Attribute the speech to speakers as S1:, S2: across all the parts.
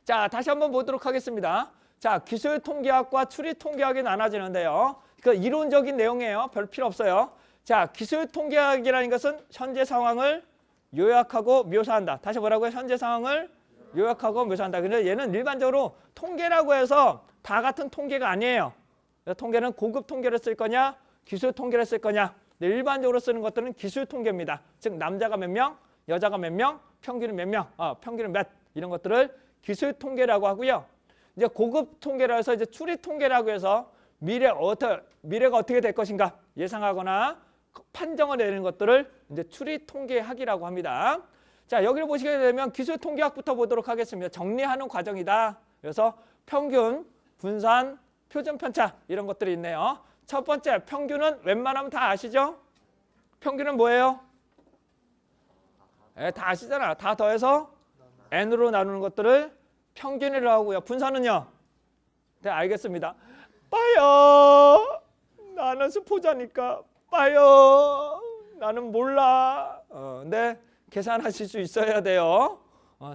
S1: 자, 다시 한번 보도록 하겠습니다. 자, 기술통계학과 추리통계학이 나눠지는데요. 그 이론적인 내용이에요. 별 필요 없어요. 자, 기술통계학이라는 것은 현재 상황을 요약하고 묘사한다. 다시 뭐라고요? 현재 상황을 요약하고 묘사한다. 근데 얘는 일반적으로 통계라고 해서 다 같은 통계가 아니에요. 통계는 고급 통계를 쓸 거냐, 기술 통계를 쓸 거냐. 일반적으로 쓰는 것들은 기술 통계입니다. 즉 남자가 몇 명, 여자가 몇 명, 평균은 몇 명, 평균은 몇 이런 것들을 기술 통계라고 하고요. 이제 고급 통계라 해서 이제 추리 통계라고 해서 미래가 어떻게 될 것인가 예상하거나 판정을 내리는 것들을 이제 추리 통계학이라고 합니다. 자, 여기를 보시게 되면 기술 통계학부터 보도록 하겠습니다. 정리하는 과정이다. 그래서 평균, 분산, 표준 편차 이런 것들이 있네요. 첫 번째 평균은 웬만하면 다 아시죠? 평균은 뭐예요? 다 아시잖아. 다 더해서 n으로 나누는 것들을 평균이라고 하고요. 분산은요? 네, 알겠습니다. 빠요. 나는 수포자니까 빠요. 나는 몰라. 근데 계산하실 수 있어야 돼요.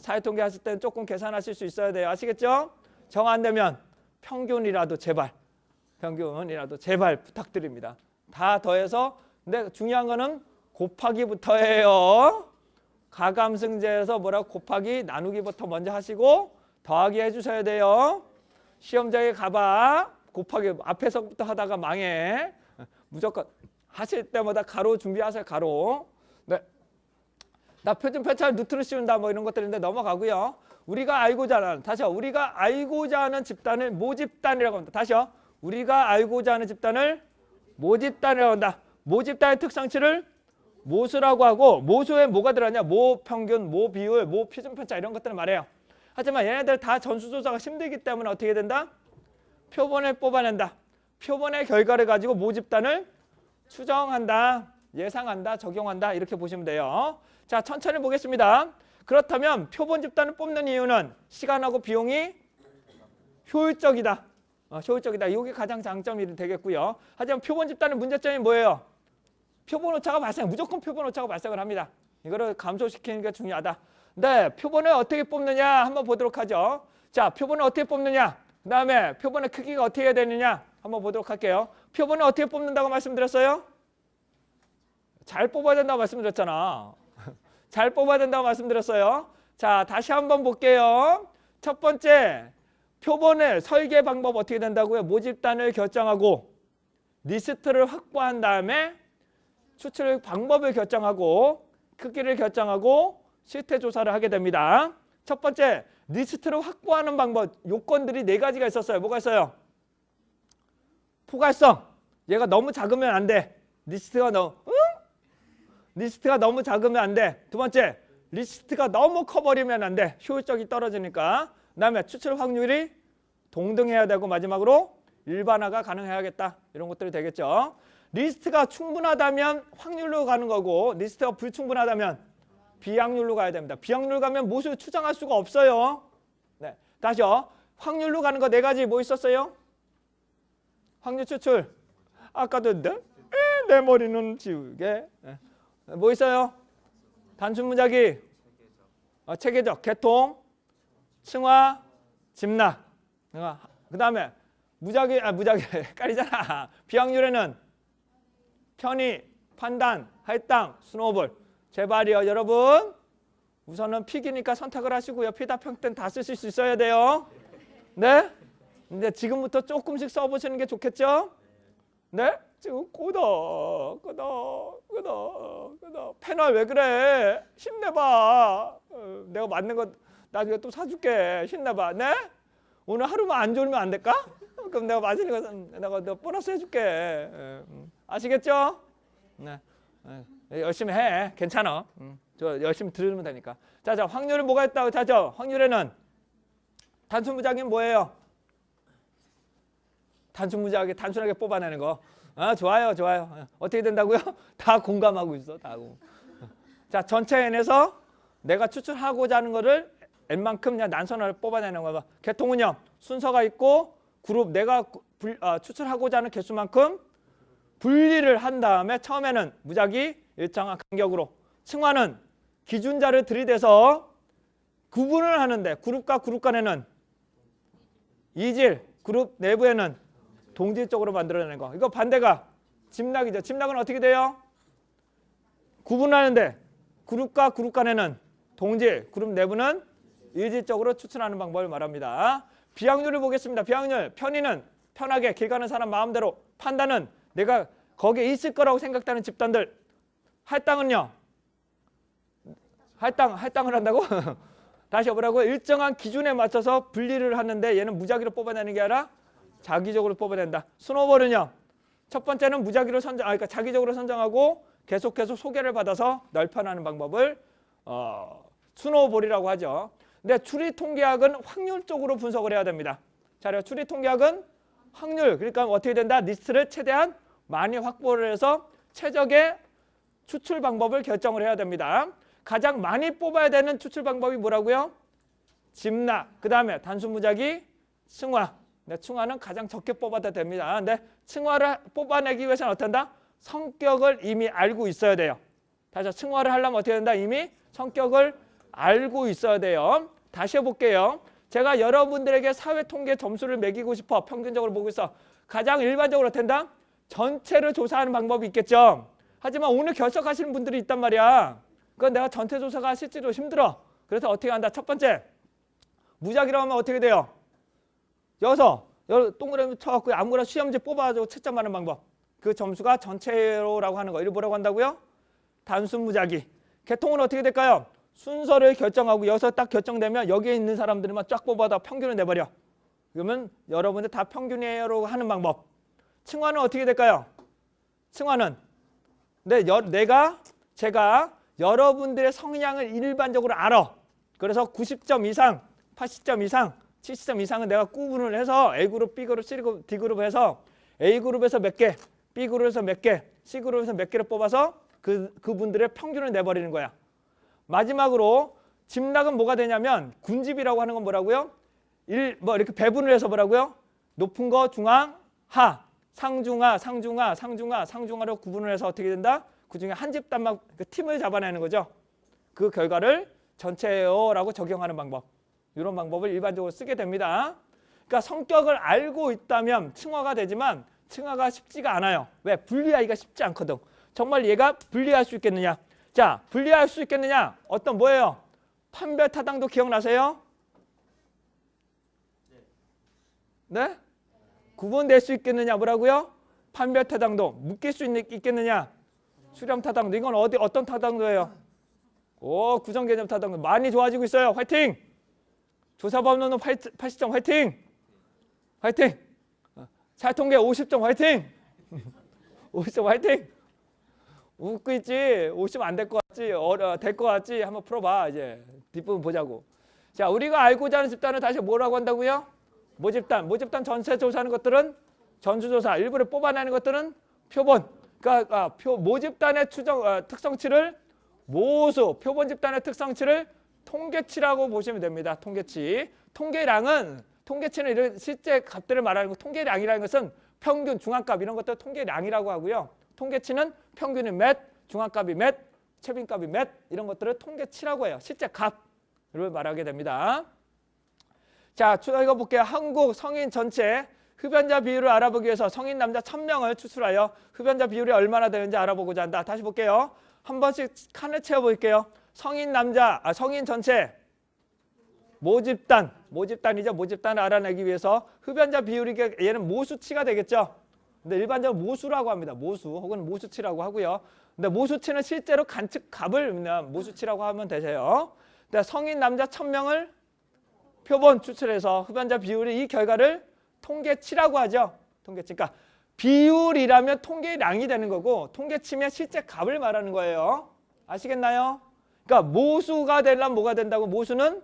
S1: 사회통계 하실 때는 조금 계산하실 수 있어야 돼요. 아시겠죠? 정 안 되면 평균이라도 제발 부탁드립니다. 다 더해서 근데 중요한 거는 곱하기부터예요. 가감승제에서 뭐라고 곱하기 나누기부터 먼저 하시고 더하기 해주셔야 돼요. 시험장에 가봐. 곱하기 앞에서부터 하다가 망해. 무조건 하실 때마다 가로 준비하세요. 가로. 네. 나 표준 편차를 루트로 씌운다 뭐 이런 것들인데 넘어가고요. 우리가 알고자 하는 집단을 모집단이라고 합니다. 다시요. 우리가 알고자 하는 집단을 모집단이라고 한다. 모집단의 특성치를 모수라고 하고 모수에 뭐가 들어가냐? 모평균, 모비율, 모표준편차 이런 것들을 말해요. 하지만 얘네들 다 전수조사가 힘들기 때문에 어떻게 된다? 표본을 뽑아낸다. 표본의 결과를 가지고 모집단을 추정한다. 예상한다. 적용한다. 이렇게 보시면 돼요. 자, 천천히 보겠습니다. 그렇다면 표본 집단을 뽑는 이유는 시간하고 비용이 효율적이다. 효율적이다. 이게 가장 장점이 되겠고요. 하지만 표본 집단의 문제점이 뭐예요? 표본 오차가 발생, 무조건 표본 오차가 발생을 합니다. 이거를 감소시키는 게 중요하다. 네, 표본을 어떻게 뽑느냐 한번 보도록 하죠. 자, 표본을 어떻게 뽑느냐, 그 다음에 표본의 크기가 어떻게 해야 되느냐 한번 보도록 할게요. 표본을 어떻게 뽑는다고 말씀드렸어요? 잘 뽑아야 된다고 말씀드렸잖아. 잘 뽑아야 된다고 말씀드렸어요. 자, 다시 한번 볼게요. 첫 번째, 표본의 설계 방법 어떻게 된다고요? 모집단을 결정하고 리스트를 확보한 다음에 추출 방법을 결정하고 크기를 결정하고 실태 조사를 하게 됩니다. 첫 번째, 리스트를 확보하는 방법, 요건들이 4가지가 있었어요. 뭐가 있어요? 포괄성, 얘가 너무 작으면 안 돼. 리스트가 너무 작으면 안 돼. 두 번째, 리스트가 너무 커버리면 안 돼. 효율적이 떨어지니까. 그 다음에 추출 확률이 동등해야 되고 마지막으로 일반화가 가능해야겠다. 이런 것들이 되겠죠. 리스트가 충분하다면 확률로 가는 거고 리스트가 불충분하다면 비확률로 가야 됩니다. 비확률로 가면 모습을 추정할 수가 없어요. 네, 다시요. 확률로 가는 거 4가지 뭐 있었어요? 확률 추출. 아까도 내 머리는 지우개. 뭐 있어요? 단순 무작위, 체계적, 개통, 층화, 집락. 그 다음에 무작위 헷갈리잖아. 비확률에는 편의, 판단, 할당, 스노우볼. 제발이요, 여러분. 우선은 픽이니까 선택을 하시고요. 피다 평등 다 쓰실 수 있어야 돼요. 네? 근데 지금부터 조금씩 써보시는 게 좋겠죠? 네? 지금 끄덕. 패널 왜 그래? 힘내봐. 내가 맞는 거 나중에 또 사줄게. 힘내봐. 네? 오늘 하루만 안 졸면 안 될까? 그럼 내가 맞으는 거 내가 보너스 해줄게. 아시겠죠? 네. 열심히 해. 괜찮아. 저 열심히 들으면 되니까. 자, 확률은 뭐가 있다고 하죠? 확률에는 단순 무작위는 뭐예요? 단순 무작위 단순하게 뽑아내는 거. 좋아요. 어떻게 된다고요? 다 공감하고 있어. 다. 자, 전체 n에서 내가 추출하고자 하는 거를 n만큼 그냥 난선을 뽑아내는 거야. 개통은요. 순서가 있고 그룹 내가 추출하고자 하는 개수만큼 분리를 한 다음에 처음에는 무작위 일정한 간격으로 층화는 기준자를 들이대서 구분을 하는데 그룹과 그룹 간에는 이질, 그룹 내부에는 동질적으로 만들어내는 거. 이거 반대가 집락이죠. 집락은 어떻게 돼요? 구분하는데 그룹과 그룹 간에는 동질, 그룹 내부는 일질적으로 추천하는 방법을 말합니다. 비확률을 보겠습니다. 비확률, 편의는 편하게 길 가는 사람 마음대로, 판단은 내가 거기에 있을 거라고 생각되는 집단들, 할당은요? 할당을 한다고? 다시 해보라고. 일정한 기준에 맞춰서 분리를 하는데 얘는 무작위로 뽑아내는 게 아니라 자기적으로 뽑아낸다. 스노볼은요? 첫 번째는 무작위로 그러니까 자기적으로 선정하고 계속해서 소개를 받아서 넓혀나가는 방법을 스노볼이라고 하죠. 근데 추리통계학은 확률적으로 분석을 해야 됩니다. 자, 추리통계학은 확률, 그러니까 어떻게 된다? 리스트를 최대한 많이 확보를 해서 최적의 추출 방법을 결정을 해야 됩니다. 가장 많이 뽑아야 되는 추출 방법이 뭐라고요? 집락, 그 다음에 단순무작위, 층화. 층화는 가장 적게 뽑아도 됩니다. 근데 층화를 뽑아내기 위해서는 어떻게 한다? 성격을 이미 알고 있어야 돼요. 다시 층화를 하려면 어떻게 된다? 이미 성격을 알고 있어야 돼요. 다시 해볼게요. 제가 여러분들에게 사회통계 점수를 매기고 싶어. 평균적으로 보고 있어. 가장 일반적으로 어떻게 된다? 전체를 조사하는 방법이 있겠죠. 하지만 오늘 결석하시는 분들이 있단 말이야. 그건 내가 전체 조사가 실제로 힘들어. 그래서 어떻게 한다? 첫 번째, 무작위로 하면 어떻게 돼요? 여기서 동그라미 쳐갖고 아무거나 시험지 뽑아가지고 채점하는 방법. 그 점수가 전체로라고 하는 거. 이를 뭐라고 한다고요? 단순 무작위. 계통은 어떻게 될까요? 순서를 결정하고 여기서 딱 결정되면 여기에 있는 사람들만 쫙 뽑아다 평균을 내버려. 그러면 여러분들 다 평균이에요라고 하는 방법. 층화는 어떻게 될까요? 층화는 제가 여러분들의 성향을 일반적으로 알아. 그래서 90점 이상, 80점 이상, 70점 이상은 내가 구분을 해서 A그룹, B그룹, C그룹, D그룹 해서 A그룹에서 몇 개, B그룹에서 몇 개, C그룹에서 몇 개를 뽑아서 그분들의 평균을 내버리는 거야. 마지막으로 집락은 뭐가 되냐면 군집이라고 하는 건 뭐라고요? 이렇게 배분을 해서 뭐라고요? 높은 거 중앙, 하, 상중하, 상중하, 상중하, 상중하로 구분을 해서 어떻게 된다? 그 중에 한 집단만 그 팀을 잡아내는 거죠. 그 결과를 전체요라고 적용하는 방법. 이런 방법을 일반적으로 쓰게 됩니다. 그러니까 성격을 알고 있다면 층화가 되지만 층화가 쉽지가 않아요. 왜? 분리하기가 쉽지 않거든. 정말 얘가 분리할 수 있겠느냐? 자, 분리할 수 있겠느냐? 어떤 뭐예요? 판별 타당도 기억나세요? 네? 구분될 수 있겠느냐? 뭐라고요? 판별 타당도. 묶일 수 있겠느냐? 수렴 타당도. 이건 어떤 타당도예요? 오, 구성 개념 타당도. 많이 좋아지고 있어요. 화이팅! 조사법론은 80점 화이팅! 화이팅! 사회통계 50점 화이팅! 50점 화이팅! 웃고 있지? 50 안 될 것 같지? 될 것 같지? 한번 풀어봐. 이제 뒷부분 보자고. 자, 우리가 알고자 하는 집단을 다시 뭐라고 한다고요? 모집단. 모집단 전체 조사하는 것들은 전수조사. 일부를 뽑아내는 것들은 표본. 그러니까 모집단의 특성치를 모수, 표본 집단의 특성치를 통계치라고 보시면 됩니다. 통계치. 통계치는 실제 값들을 말하는 거. 통계량이라는 것은 평균, 중앙값 이런 것들 통계량이라고 하고요. 통계치는 평균이 몇, 중앙값이 몇, 최빈값이 몇 이런 것들을 통계치라고 해요. 실제 값을 말하게 됩니다. 자, 읽어볼게요. 한국 성인 전체 흡연자 비율을 알아보기 위해서 성인 남자 1000명을 추출하여 흡연자 비율이 얼마나 되는지 알아보고자 한다. 다시 볼게요. 한 번씩 칸을 채워볼게요. 성인 전체 모집단이죠. 모집단을 알아내기 위해서 흡연자 비율이 얘는 모수치가 되겠죠. 근데 일반적으로 모수라고 합니다. 모수 혹은 모수치라고 하고요. 근데 모수치는 실제로 관측값을 모수치라고 하면 되세요. 근데 성인 남자 1000명을 표본 추출해서 흡연자 비율이 이 결과를 통계치라고 하죠. 통계치. 그러니까 비율이라면 통계량이 되는 거고 통계치면 실제 값을 말하는 거예요. 아시겠나요? 그러니까 모수가 되려면 뭐가 된다고? 모수는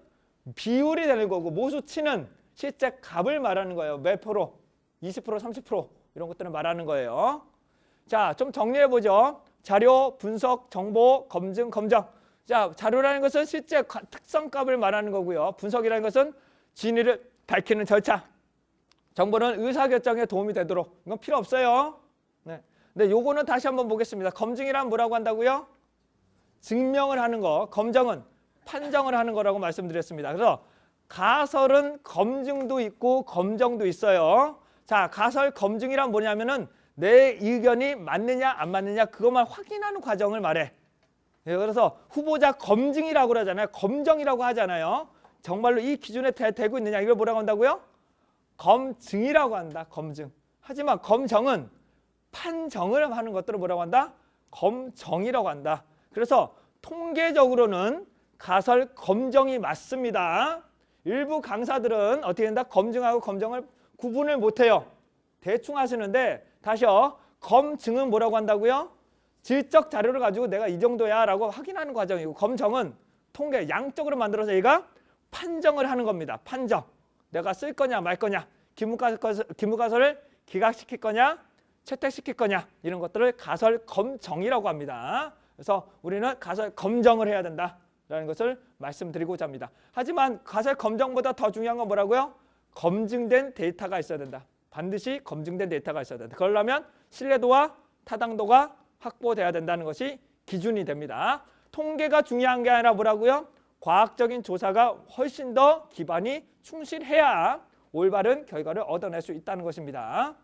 S1: 비율이 되는 거고 모수치는 실제 값을 말하는 거예요. 몇 프로? 20%, 30% 이런 것들을 말하는 거예요. 자, 좀 정리해 보죠. 자료, 분석, 정보, 검증, 검정. 자, 자료라는 것은 실제 특성값을 말하는 거고요. 분석이라는 것은 진위를 밝히는 절차. 정보는 의사결정에 도움이 되도록. 이건 필요 없어요. 네. 근데 요거는 다시 한번 보겠습니다. 검증이란 뭐라고 한다고요? 증명을 하는 거. 검정은 판정을 하는 거라고 말씀드렸습니다. 그래서 가설은 검증도 있고 검정도 있어요. 자, 가설 검증이란 뭐냐면은 내 의견이 맞느냐 안 맞느냐 그것만 확인하는 과정을 말해. 예, 그래서 후보자 검증이라고 그러잖아요. 검정이라고 하잖아요. 정말로 이 기준에 되고 있느냐 이걸 뭐라고 한다고요? 검증이라고 한다. 검증. 하지만 검정은 판정을 하는 것들을 뭐라고 한다? 검정이라고 한다. 그래서 통계적으로는 가설 검정이 맞습니다. 일부 강사들은 어떻게 된다? 검증하고 검정을 구분을 못해요. 대충 하시는데 다시요. 검증은 뭐라고 한다고요? 질적 자료를 가지고 내가 이 정도야 라고 확인하는 과정이고 검정은 통계 양쪽으로 만들어서 얘가 판정을 하는 겁니다. 판정. 내가 쓸 거냐 말 거냐 기무가설을 기각시킬 거냐 채택시킬 거냐 이런 것들을 가설 검정이라고 합니다. 그래서 우리는 가설 검정을 해야 된다라는 것을 말씀드리고자 합니다. 하지만 가설 검정보다 더 중요한 건 뭐라고요? 검증된 데이터가 있어야 된다. 반드시 검증된 데이터가 있어야 된다. 그러려면 신뢰도와 타당도가 확보돼야 된다는 것이 기준이 됩니다. 통계가 중요한 게 아니라 뭐라고요? 과학적인 조사가 훨씬 더 기반이 충실해야 올바른 결과를 얻어낼 수 있다는 것입니다.